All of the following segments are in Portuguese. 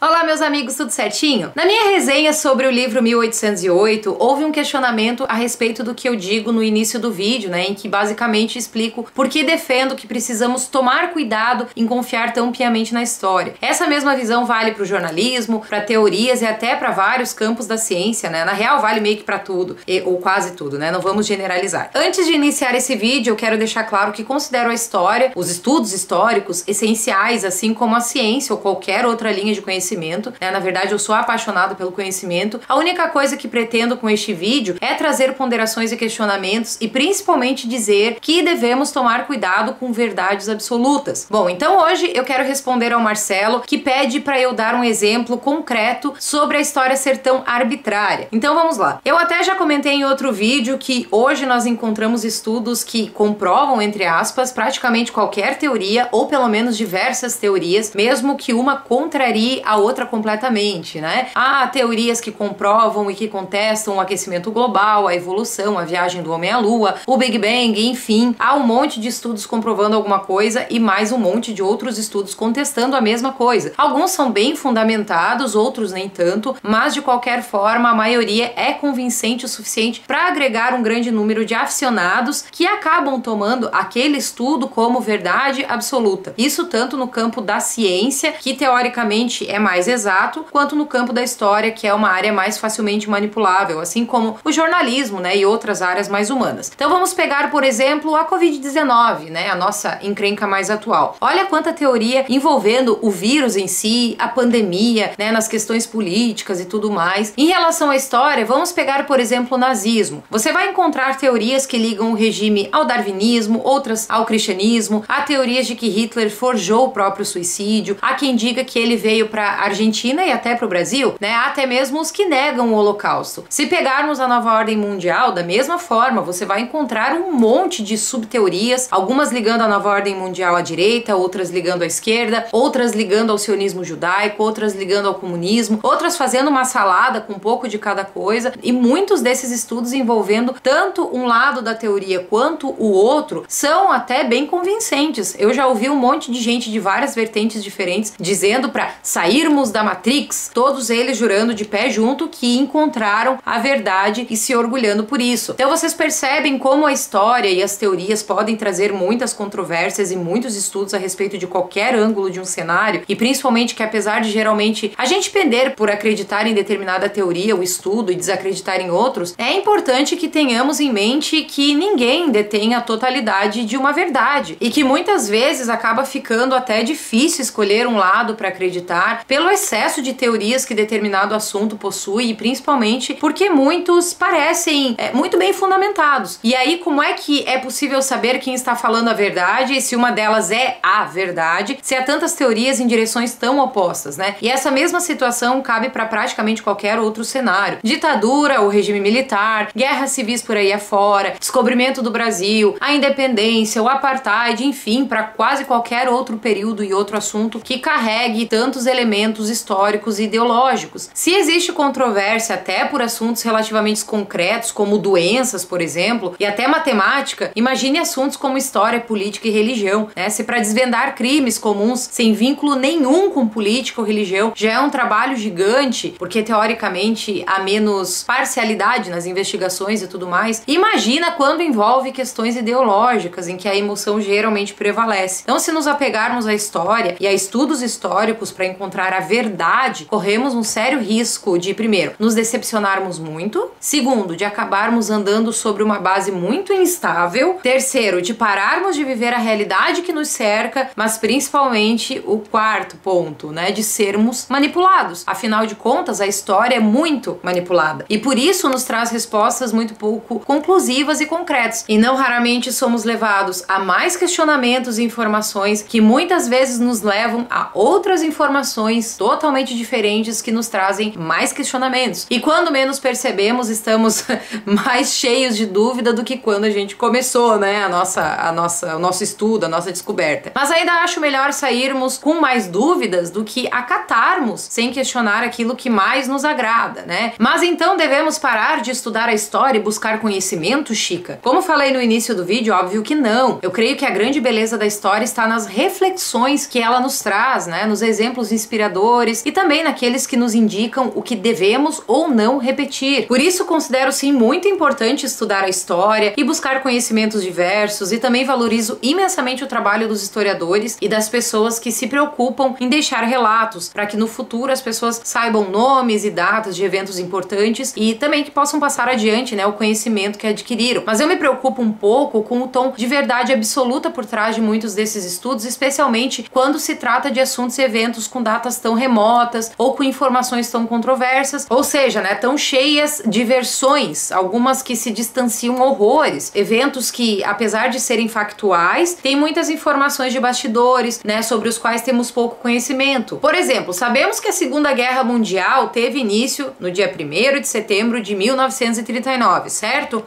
Olá meus amigos, tudo certinho? Na minha resenha sobre o livro 1808, houve um questionamento a respeito do que eu digo no início do vídeo, né, em que basicamente explico por que defendo que precisamos tomar cuidado em confiar tão piamente na história. Essa mesma visão vale para o jornalismo, para teorias e até para vários campos da ciência, né? Na real vale meio que para tudo, ou quase tudo, né? Não vamos generalizar. Antes de iniciar esse vídeo, eu quero deixar claro que considero a história, os estudos históricos, essenciais, assim como a ciência ou qualquer outra linha de conhecimento. Na verdade, eu sou apaixonado pelo conhecimento. A única coisa que pretendo com este vídeo é trazer ponderações e questionamentos e principalmente dizer que devemos tomar cuidado com verdades absolutas. Bom, então hoje eu quero responder ao Marcelo, que pede para eu dar um exemplo concreto sobre a história ser tão arbitrária. Então vamos lá. Eu até já comentei em outro vídeo que hoje nós encontramos estudos que comprovam, entre aspas, praticamente qualquer teoria, ou pelo menos diversas teorias, mesmo que uma contrarie a outra completamente, né? Há teorias que comprovam e que contestam o aquecimento global, a evolução, a viagem do homem à lua, o Big Bang, enfim. Há um monte de estudos comprovando alguma coisa e mais um monte de outros estudos contestando a mesma coisa. Alguns são bem fundamentados, outros nem tanto, mas de qualquer forma a maioria é convincente o suficiente para agregar um grande número de aficionados que acabam tomando aquele estudo como verdade absoluta. Isso tanto no campo da ciência, que teoricamente é mais exato, quanto no campo da história, que é uma área mais facilmente manipulável, assim como o jornalismo, né, e outras áreas mais humanas. Então vamos pegar, por exemplo, a Covid-19, né, a nossa encrenca mais atual. Olha quanta teoria envolvendo o vírus em si, a pandemia, né, nas questões políticas e tudo mais. Em relação à história, vamos pegar, por exemplo, o nazismo. Você vai encontrar teorias que ligam o regime ao darwinismo, outras ao cristianismo, há teorias de que Hitler forjou o próprio suicídio, há quem diga que ele veio para Argentina e até para o Brasil, né? Há até mesmo os que negam o Holocausto. Se pegarmos a nova ordem mundial, da mesma forma, você vai encontrar um monte de subteorias, algumas ligando a nova ordem mundial à direita, outras ligando à esquerda, outras ligando ao sionismo judaico, outras ligando ao comunismo, outras fazendo uma salada com um pouco de cada coisa, e muitos desses estudos envolvendo tanto um lado da teoria quanto o outro são até bem convincentes. Eu já ouvi um monte de gente de várias vertentes diferentes dizendo para sairmos da Matrix, todos eles jurando de pé junto que encontraram a verdade e se orgulhando por isso. Então vocês percebem como a história e as teorias podem trazer muitas controvérsias e muitos estudos a respeito de qualquer ângulo de um cenário, e principalmente que apesar de geralmente a gente pender por acreditar em determinada teoria ou estudo e desacreditar em outros, é importante que tenhamos em mente que ninguém detém a totalidade de uma verdade e que muitas vezes acaba ficando até difícil escolher um lado para acreditar pelo excesso de teorias que determinado assunto possui e principalmente porque muitos parecem muito bem fundamentados. E aí como é que é possível saber quem está falando a verdade e se uma delas é a verdade, se há tantas teorias em direções tão opostas, né? E essa mesma situação cabe para praticamente qualquer outro cenário. Ditadura, o regime militar, guerras civis por aí afora, descobrimento do Brasil, a independência, o apartheid, enfim, para quase qualquer outro período e outro assunto que carregue tantos elementos históricos e ideológicos. Se existe controvérsia até por assuntos relativamente concretos, como doenças, por exemplo, e até matemática, imagine assuntos como história, política e religião, né? Se para desvendar crimes comuns sem vínculo nenhum com política ou religião já é um trabalho gigante, porque teoricamente há menos parcialidade nas investigações e tudo mais, imagina quando envolve questões ideológicas, em que a emoção geralmente prevalece. Então, se nos apegarmos à história e a estudos históricos para encontrar a verdade, corremos um sério risco de, primeiro, nos decepcionarmos muito, segundo, de acabarmos andando sobre uma base muito instável, terceiro, de pararmos de viver a realidade que nos cerca, mas principalmente o quarto ponto, né, de sermos manipulados. Afinal de contas, a história é muito manipulada e por isso nos traz respostas muito pouco conclusivas e concretas, e não raramente somos levados a mais questionamentos e informações que muitas vezes nos levam a outras informações totalmente diferentes que nos trazem mais questionamentos. E quando menos percebemos, estamos mais cheios de dúvida do que quando a gente começou, né, o nosso estudo, a nossa descoberta. Mas ainda acho melhor sairmos com mais dúvidas do que acatarmos sem questionar aquilo que mais nos agrada, né? Mas então devemos parar de estudar a história e buscar conhecimento, Chica? Como falei no início do vídeo, óbvio que não. Eu creio que a grande beleza da história está nas reflexões que ela nos traz, né? Nos exemplos inspiradores historiadores e também naqueles que nos indicam o que devemos ou não repetir. Por isso considero sim muito importante estudar a história e buscar conhecimentos diversos, e também valorizo imensamente o trabalho dos historiadores e das pessoas que se preocupam em deixar relatos para que no futuro as pessoas saibam nomes e datas de eventos importantes e também que possam passar adiante, né, o conhecimento que adquiriram. Mas eu me preocupo um pouco com o tom de verdade absoluta por trás de muitos desses estudos, especialmente quando se trata de assuntos e eventos com datas tão remotas ou com informações tão controversas, ou seja, né, tão cheias de versões, algumas que se distanciam horrores, eventos que, apesar de serem factuais, têm muitas informações de bastidores, né, sobre os quais temos pouco conhecimento. Por exemplo, sabemos que a Segunda Guerra Mundial teve início no dia 1º de setembro de 1939, certo?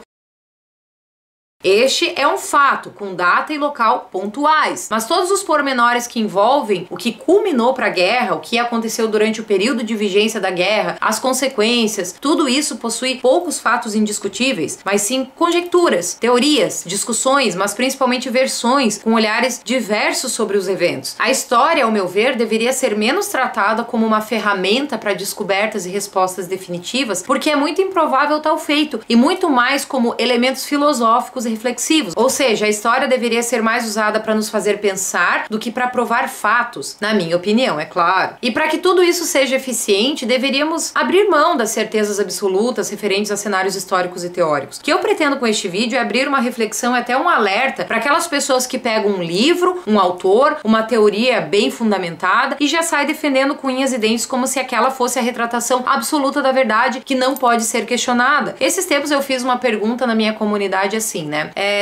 Este é um fato, com data e local pontuais, mas todos os pormenores que envolvem o que culminou para a guerra, o que aconteceu durante o período de vigência da guerra, as consequências, tudo isso possui poucos fatos indiscutíveis, mas sim conjecturas, teorias, discussões, mas principalmente versões com olhares diversos sobre os eventos. A história, ao meu ver, deveria ser menos tratada como uma ferramenta para descobertas e respostas definitivas, porque é muito improvável tal feito, e muito mais como elementos filosóficos reflexivos. Ou seja, a história deveria ser mais usada para nos fazer pensar do que para provar fatos, na minha opinião, é claro. E para que tudo isso seja eficiente, deveríamos abrir mão das certezas absolutas referentes a cenários históricos e teóricos. O que eu pretendo com este vídeo é abrir uma reflexão e até um alerta para aquelas pessoas que pegam um livro, um autor, uma teoria bem fundamentada e já sai defendendo com unhas e dentes como se aquela fosse a retratação absoluta da verdade que não pode ser questionada. Esses tempos eu fiz uma pergunta na minha comunidade assim, né?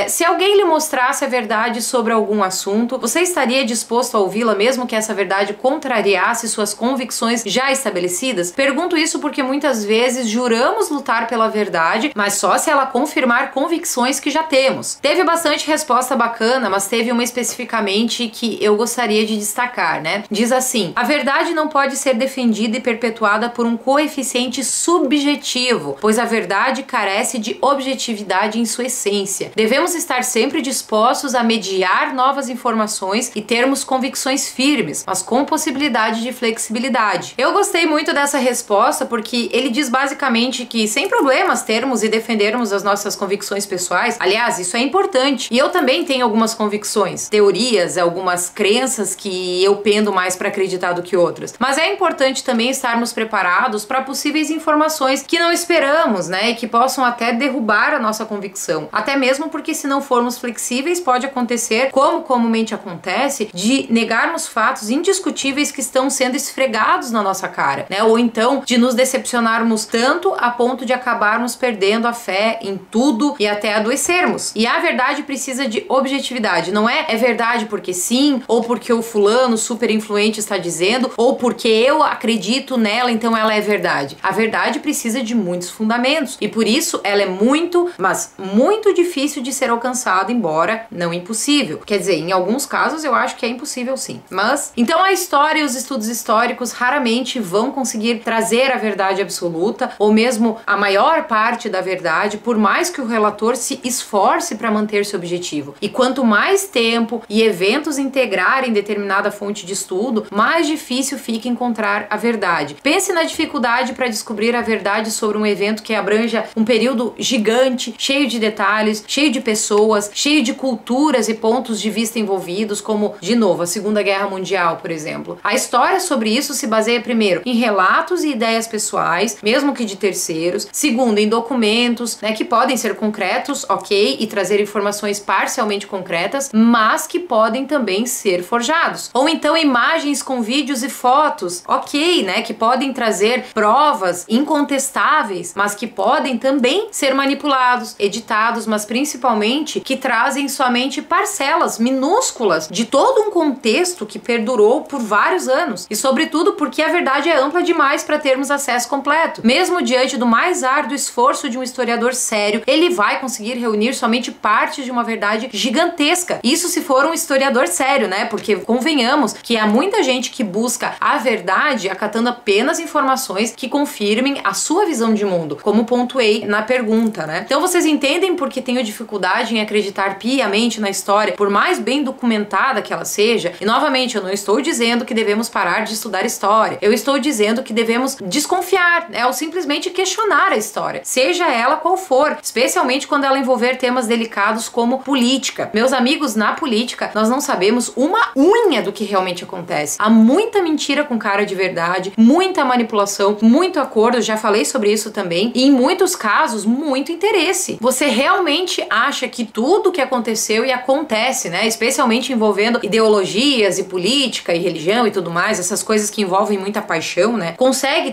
Se alguém lhe mostrasse a verdade sobre algum assunto, você estaria disposto a ouvi-la mesmo que essa verdade contrariasse suas convicções já estabelecidas? Pergunto isso porque muitas vezes juramos lutar pela verdade, mas só se ela confirmar convicções que já temos. Teve bastante resposta bacana, mas teve uma especificamente que eu gostaria de destacar, né? Diz assim: a verdade não pode ser defendida e perpetuada por um coeficiente subjetivo, pois a verdade carece de objetividade em sua essência. Devemos estar sempre dispostos a mediar novas informações e termos convicções firmes, mas com possibilidade de flexibilidade. Eu gostei muito dessa resposta porque ele diz basicamente que sem problemas termos e defendermos as nossas convicções pessoais. Aliás, isso é importante. E eu também tenho algumas convicções, teorias, algumas crenças que eu pendo mais para acreditar do que outras. Mas é importante também estarmos preparados para possíveis informações que não esperamos, né, e que possam até derrubar a nossa convicção. Até mesmo porque se não formos flexíveis pode acontecer, como comumente acontece, de negarmos fatos indiscutíveis que estão sendo esfregados na nossa cara, né? Ou então de nos decepcionarmos tanto a ponto de acabarmos perdendo a fé em tudo e até adoecermos. E a verdade precisa de objetividade, não é verdade porque sim, ou porque o fulano super influente está dizendo, ou porque eu acredito nela, então ela é verdade. A verdade precisa de muitos fundamentos e por isso ela é muito, mas muito difícil de ser alcançado, embora não impossível. Quer dizer, em alguns casos eu acho que é impossível sim. Mas, então a história e os estudos históricos raramente vão conseguir trazer a verdade absoluta, ou mesmo a maior parte da verdade, por mais que o relator se esforce para manter seu objetivo. E quanto mais tempo e eventos integrarem determinada fonte de estudo, mais difícil fica encontrar a verdade. Pense na dificuldade para descobrir a verdade sobre um evento que abranja um período gigante, cheio de detalhes, cheio de pessoas, cheio de culturas e pontos de vista envolvidos, como, de novo, a Segunda Guerra Mundial, por exemplo. A história sobre isso se baseia, primeiro, em relatos e ideias pessoais, mesmo que de terceiros. Segundo, em documentos, né, que podem ser concretos, ok, e trazer informações parcialmente concretas, mas que podem também ser forjados. Ou então imagens com vídeos e fotos, ok, né, que podem trazer provas incontestáveis, mas que podem também ser manipulados, editados, mas principalmente que trazem somente parcelas minúsculas de todo um contexto que perdurou por vários anos, e sobretudo porque a verdade é ampla demais para termos acesso completo. Mesmo diante do mais árduo esforço de um historiador sério, ele vai conseguir reunir somente partes de uma verdade gigantesca. Isso se for um historiador sério, né? Porque convenhamos que há muita gente que busca a verdade acatando apenas informações que confirmem a sua visão de mundo, como pontuei na pergunta, né? Então vocês entendem porque tenho dificuldade dificuldade em acreditar piamente na história, por mais bem documentada que ela seja. E novamente, eu não estou dizendo que devemos parar de estudar história. Eu estou dizendo que devemos desconfiar, né, ou simplesmente questionar a história, seja ela qual for, especialmente quando ela envolver temas delicados como política. Meus amigos, na política, nós não sabemos uma unha do que realmente acontece. Há muita mentira com cara de verdade, muita manipulação, muito acordo, já falei sobre isso também, e em muitos casos, muito interesse. Você realmente acha que tudo que aconteceu e acontece, né, especialmente envolvendo ideologias e política e religião e tudo mais, essas coisas que envolvem muita paixão, né,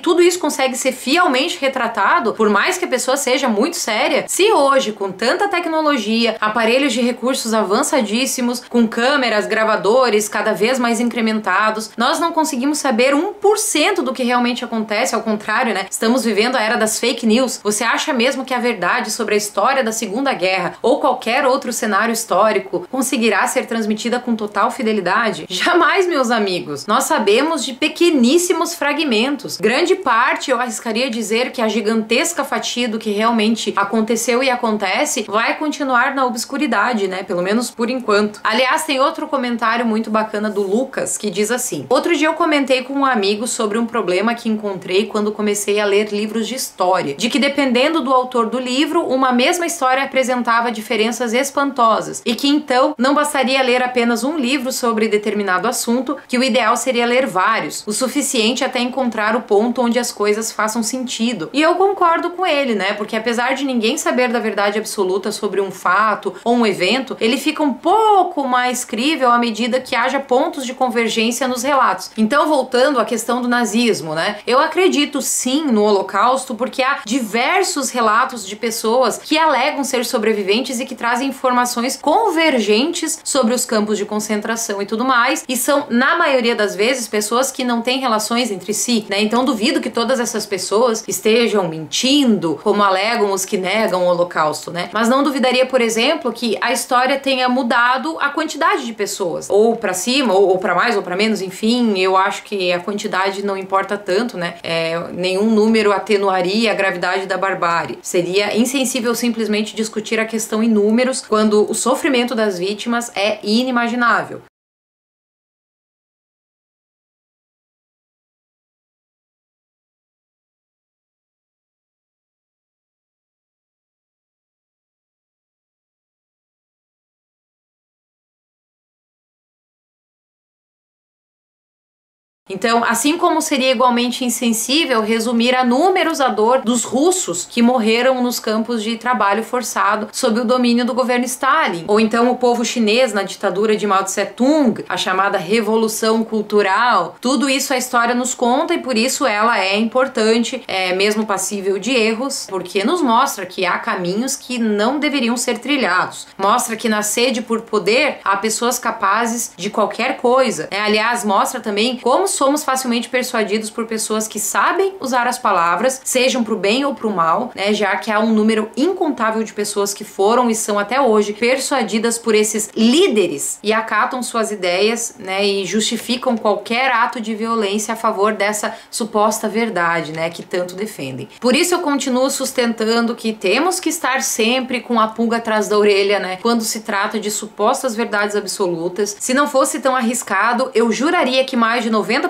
tudo isso consegue ser fielmente retratado, por mais que a pessoa seja muito séria? Se hoje, com tanta tecnologia, aparelhos de recursos avançadíssimos, com câmeras, gravadores cada vez mais incrementados, nós não conseguimos saber 1% do que realmente acontece, ao contrário, né, estamos vivendo a era das fake news. Você acha mesmo que a verdade sobre a história da Segunda Guerra ou qualquer outro cenário histórico conseguirá ser transmitida com total fidelidade? Jamais, meus amigos. Nós sabemos de pequeníssimos fragmentos. Grande parte, eu arriscaria dizer que a gigantesca fatia do que realmente aconteceu e acontece vai continuar na obscuridade, né? Pelo menos por enquanto. Aliás, tem outro comentário muito bacana do Lucas que diz assim: outro dia eu comentei com um amigo sobre um problema que encontrei quando comecei a ler livros de história, de que dependendo do autor do livro, uma mesma história apresentava diferenças espantosas e que então não bastaria ler apenas um livro sobre determinado assunto, que o ideal seria ler vários, o suficiente até encontrar o ponto onde as coisas façam sentido. E eu concordo com ele, né? Porque apesar de ninguém saber da verdade absoluta sobre um fato ou um evento, ele fica um pouco mais crível à medida que haja pontos de convergência nos relatos. Então, voltando à questão do nazismo, né? Eu acredito sim no Holocausto porque há diversos relatos de pessoas que alegam ser sobreviventes e que trazem informações convergentes sobre os campos de concentração e tudo mais, e são, na maioria das vezes, pessoas que não têm relações entre si, né? Então duvido que todas essas pessoas estejam mentindo, como alegam os que negam o Holocausto, né? Mas não duvidaria, por exemplo, que a história tenha mudado a quantidade de pessoas, ou pra cima, ou pra mais, ou pra menos, enfim, eu acho que a quantidade não importa tanto, né? Nenhum número atenuaria a gravidade da barbárie. Seria insensível simplesmente discutir a questão em números quando o sofrimento das vítimas é inimaginável. Então, assim como seria igualmente insensível resumir a números a dor dos russos que morreram nos campos de trabalho forçado sob o domínio do governo Stalin, ou então o povo chinês na ditadura de Mao Tse-tung, a chamada Revolução Cultural, tudo isso a história nos conta e por isso ela é importante, mesmo passível de erros, porque nos mostra que há caminhos que não deveriam ser trilhados, mostra que na sede por poder há pessoas capazes de qualquer coisa, aliás, mostra também como somos facilmente persuadidos por pessoas que sabem usar as palavras, sejam pro bem ou pro mal, já que há um número incontável de pessoas que foram e são até hoje persuadidas por esses líderes e acatam suas ideias, e justificam qualquer ato de violência a favor dessa suposta verdade, que tanto defendem. Por isso eu continuo sustentando que temos que estar sempre com a pulga atrás da orelha, quando se trata de supostas verdades absolutas. Se não fosse tão arriscado, eu juraria que mais de 90%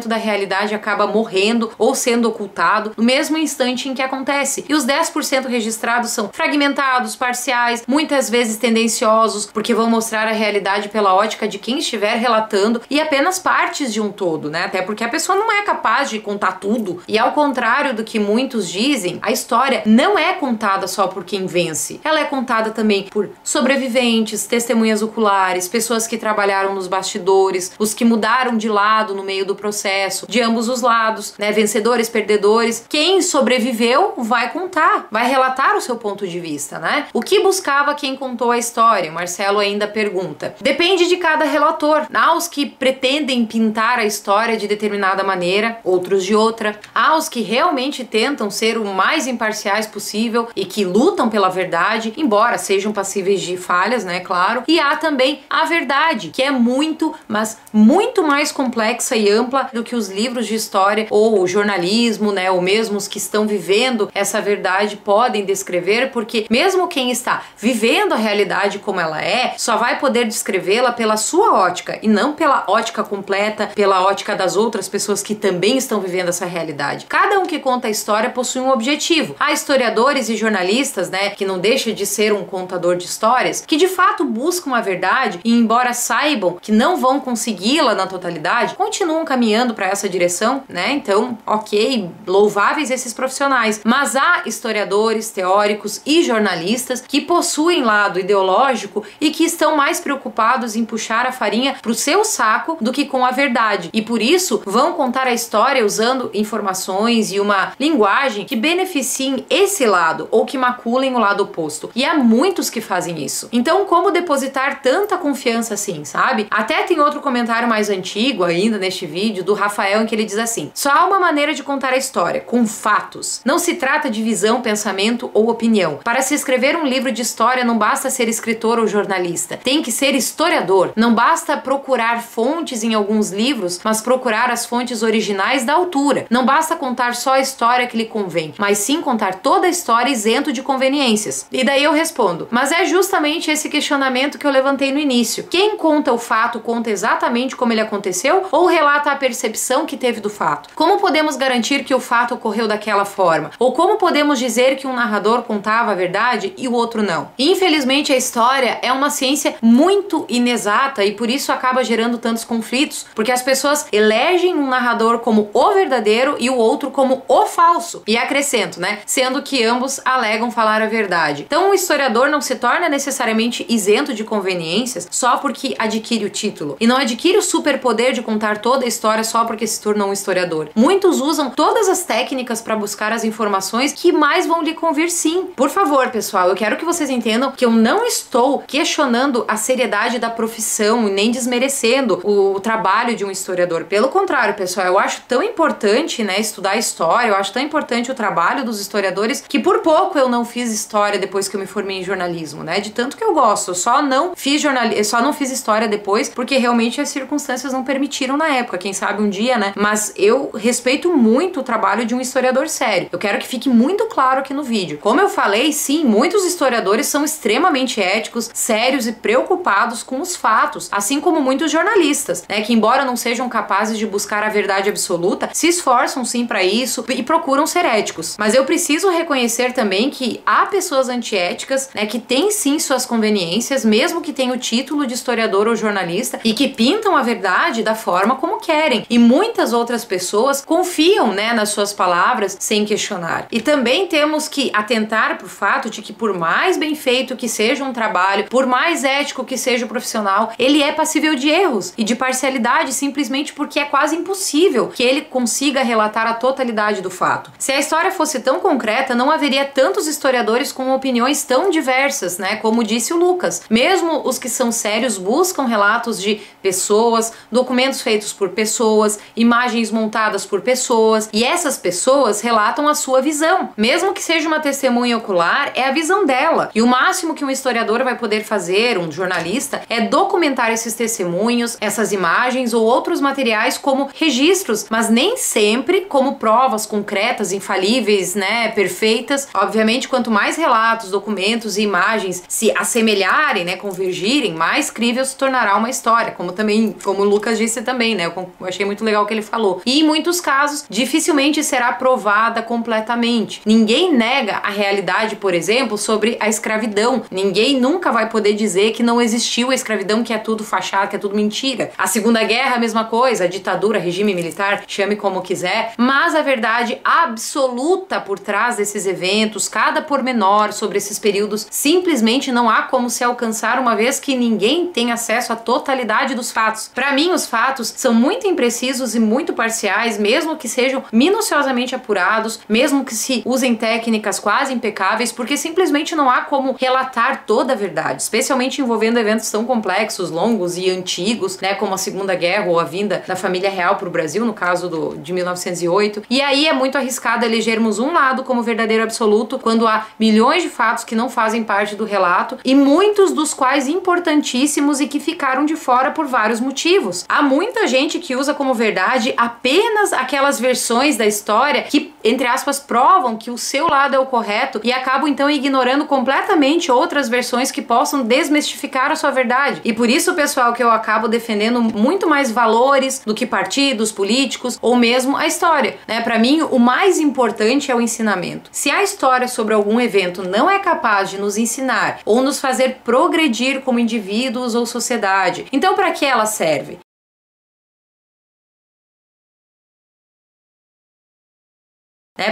da realidade acaba morrendo ou sendo ocultado no mesmo instante em que acontece. E os 10% registrados são fragmentados, parciais, muitas vezes tendenciosos, porque vão mostrar a realidade pela ótica de quem estiver relatando e apenas partes de um todo, Até porque a pessoa não é capaz de contar tudo. E ao contrário do que muitos dizem, a história não é contada só por quem vence. Ela é contada também por sobreviventes, testemunhas oculares, pessoas que trabalharam nos bastidores, os que mudaram de lado no meio do processo, de ambos os lados, vencedores, perdedores. Quem sobreviveu vai contar, vai relatar o seu ponto de vista, O que buscava quem contou a história? O Marcelo ainda pergunta. Depende de cada relator. Há os que pretendem pintar a história de determinada maneira, outros de outra. Há os que realmente tentam ser o mais imparciais possível e que lutam pela verdade, embora sejam passíveis de falhas, claro. E há também a verdade, que é muito, mas muito mais complexa e ampla do que os livros de história ou o jornalismo, né, ou mesmo os que estão vivendo essa verdade podem descrever, porque mesmo quem está vivendo a realidade como ela é, só vai poder descrevê-la pela sua ótica e não pela ótica completa, pela ótica das outras pessoas que também estão vivendo essa realidade. Cada um que conta a história possui um objetivo. Há historiadores e jornalistas, né, que não deixa de ser um contador de histórias, que de fato buscam a verdade e, embora saibam que não vão consegui-la na totalidade, continuam caminhando para essa direção, né? Então, ok, louváveis esses profissionais. Mas há historiadores, teóricos e jornalistas que possuem lado ideológico e que estão mais preocupados em puxar a farinha pro seu saco do que com a verdade. E por isso vão contar a história usando informações e uma linguagem que beneficiem esse lado ou que maculem o lado oposto. E há muitos que fazem isso. Então, como depositar tanta confiança assim, sabe? Até tem outro comentário mais antigo ainda neste vídeo do Rafael em que ele diz assim: só há uma maneira de contar a história, com fatos. Não se trata de visão, pensamento ou opinião. Para se escrever um livro de história não basta ser escritor ou jornalista. Tem que ser historiador. Não basta procurar fontes em alguns livros, mas procurar as fontes originais da autora. Não basta contar só a história que lhe convém, mas sim contar toda a história isento de conveniências. E daí eu respondo: mas é justamente esse questionamento que eu levantei no início. Quem conta o fato conta exatamente como ele aconteceu ou relata a percepção que teve do fato? Como podemos garantir que o fato ocorreu daquela forma? Ou como podemos dizer que um narrador contava a verdade e o outro não? Infelizmente, a história é uma ciência muito inexata e por isso acaba gerando tantos conflitos, porque as pessoas elegem um narrador como o verdadeiro e o outro como o falso. E acrescento, né? Sendo que ambos alegam falar a verdade. Então, o historiador não se torna necessariamente isento de conveniências só porque adquire o título. E não adquire o superpoder de contar toda a história só porque se tornou um historiador. Muitos usam todas as técnicas para buscar as informações que mais vão lhe convir, sim. Por favor, pessoal, eu quero que vocês entendam que eu não estou questionando a seriedade da profissão e nem desmerecendo o trabalho de um historiador. Pelo contrário, pessoal, eu acho tão importante, né, estudar história, eu acho tão importante o trabalho dos historiadores que por pouco eu não fiz história depois que eu me formei em jornalismo, né, de tanto que eu gosto. Eu só não fiz história depois porque realmente as circunstâncias não permitiram na época, quem sabe um dia, né, mas eu respeito muito o trabalho de um historiador sério. Eu quero que fique muito claro aqui no vídeo. Como eu falei, sim, muitos historiadores são extremamente éticos, sérios e preocupados com os fatos, assim como muitos jornalistas, né, que embora não sejam capazes de buscar a verdade absoluta, se esforçam sim para isso e procuram ser éticos. Mas eu preciso reconhecer também que há pessoas antiéticas, né, que têm sim suas conveniências, mesmo que tenham o título de historiador ou jornalista, e que pintam a verdade da forma como querem. E muitas outras pessoas confiam, né, nas suas palavras sem questionar. E também temos que atentar para o fato de que por mais bem feito que seja um trabalho, por mais ético que seja o profissional, ele é passível de erros e de parcialidade simplesmente porque é quase impossível que ele consiga relatar a totalidade do fato. Se a história fosse tão concreta, não haveria tantos historiadores com opiniões tão diversas, né, como disse o Lucas. Mesmo os que são sérios buscam relatos de pessoas, documentos feitos por pessoas, imagens montadas por pessoas, e essas pessoas relatam a sua visão. Mesmo que seja uma testemunha ocular, é a visão dela. E o máximo que um historiador vai poder fazer, um jornalista, é documentar esses testemunhos, essas imagens ou outros materiais como registros, mas nem sempre como provas concretas, infalíveis, né, perfeitas. Obviamente, quanto mais relatos, documentos e imagens se assemelharem, né, convergirem, mais crível se tornará uma história, como o Lucas disse também, né, eu achei muito legal o que ele falou. E em muitos casos, dificilmente será provada completamente. Ninguém nega a realidade, por exemplo, sobre a escravidão. Ninguém nunca vai poder dizer que não existiu a escravidão, que é tudo fachada, que é tudo mentira. A Segunda Guerra, a mesma coisa, a ditadura, regime militar, chame como quiser, mas a verdade absoluta por trás desses eventos, cada pormenor sobre esses períodos, simplesmente não há como se alcançar, uma vez que ninguém tem acesso à totalidade dos fatos. Para mim, os fatos são muito imprecisos e muito parciais, mesmo que sejam minuciosamente apurados, mesmo que se usem técnicas quase impecáveis, porque simplesmente não há como relatar toda a verdade, especialmente envolvendo eventos tão complexos, longos e antigos, né, como a Segunda Guerra ou a vinda da família real para o Brasil, no caso de 1908. E aí é muito arriscado elegermos um lado como verdadeiro absoluto, quando há milhões de fatos que não fazem parte do relato, e muitos dos quais importantíssimos e que ficaram de fora por vários motivos. Há muita gente que usa como verdade apenas aquelas versões da história que, entre aspas, provam que o seu lado é o correto e acabam então ignorando completamente outras versões que possam desmistificar a sua verdade. E por isso, pessoal, que eu acabo defendendo muito mais valores do que partidos, políticos ou mesmo a história, né? Para mim, o mais importante é o ensinamento. Se a história sobre algum evento não é capaz de nos ensinar ou nos fazer progredir como indivíduos ou sociedade, então para que ela serve?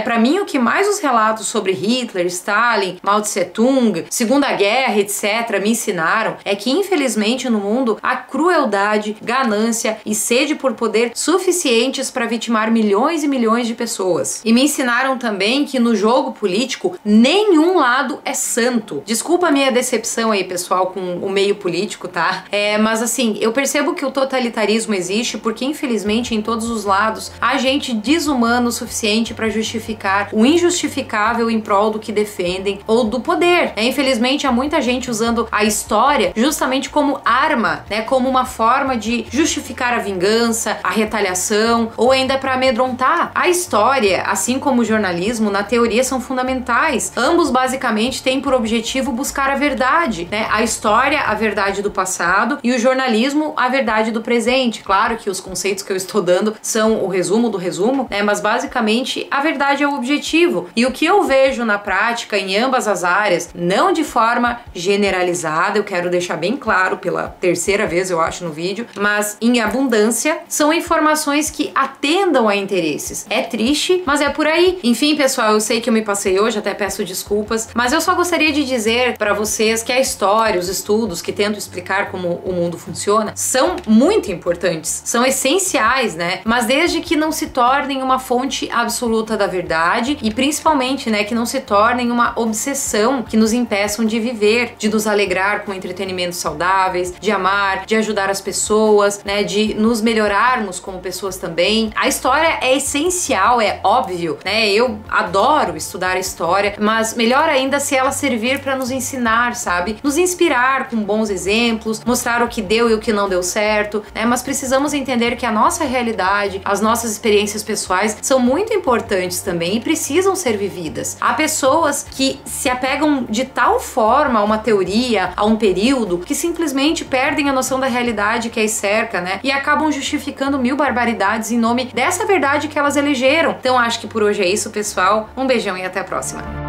Para mim, o que mais os relatos sobre Hitler, Stalin, Mao Tse Tung, Segunda Guerra, etc. me ensinaram é que, infelizmente, no mundo há crueldade, ganância e sede por poder suficientes para vitimar milhões e milhões de pessoas. E me ensinaram também que no jogo político nenhum lado é santo. Desculpa a minha decepção aí, pessoal, com o meio político, tá? Mas assim, eu percebo que o totalitarismo existe porque, infelizmente, em todos os lados há gente desumana o suficiente para justificar o injustificável em prol do que defendem ou do poder. Infelizmente, há muita gente usando a história justamente como arma, como uma forma de justificar a vingança, a retaliação ou ainda para amedrontar. A história, assim como o jornalismo, na teoria são fundamentais. Ambos basicamente têm por objetivo buscar a verdade, A história, a verdade do passado, e o jornalismo, a verdade do presente. Claro que os conceitos que eu estou dando são o resumo do resumo, mas basicamente a verdade é o objetivo. E o que eu vejo na prática em ambas as áreas, não de forma generalizada, eu quero deixar bem claro pela terceira vez, eu acho, no vídeo, mas em abundância, são informações que atendam a interesses. É triste, mas é por aí. Enfim, pessoal, eu sei que eu me passei hoje, até peço desculpas, mas eu só gostaria de dizer para vocês que a história, os estudos que tentam explicar como o mundo funciona, são muito importantes, são essenciais, Mas desde que não se tornem uma fonte absoluta da verdade e principalmente, que não se tornem uma obsessão que nos impeçam de viver, de nos alegrar com entretenimentos saudáveis, de amar, de ajudar as pessoas, de nos melhorarmos como pessoas também. A história é essencial, é óbvio, Eu adoro estudar a história, mas melhor ainda se ela servir para nos ensinar, sabe? Nos inspirar com bons exemplos, mostrar o que deu e o que não deu certo, Mas precisamos entender que a nossa realidade, as nossas experiências pessoais são muito importantes também e precisam ser vividas. Há pessoas que se apegam de tal forma a uma teoria, a um período, que simplesmente perdem a noção da realidade que as cerca, E acabam justificando mil barbaridades em nome dessa verdade que elas elegeram. Então acho que por hoje é isso, pessoal. Um beijão e até a próxima.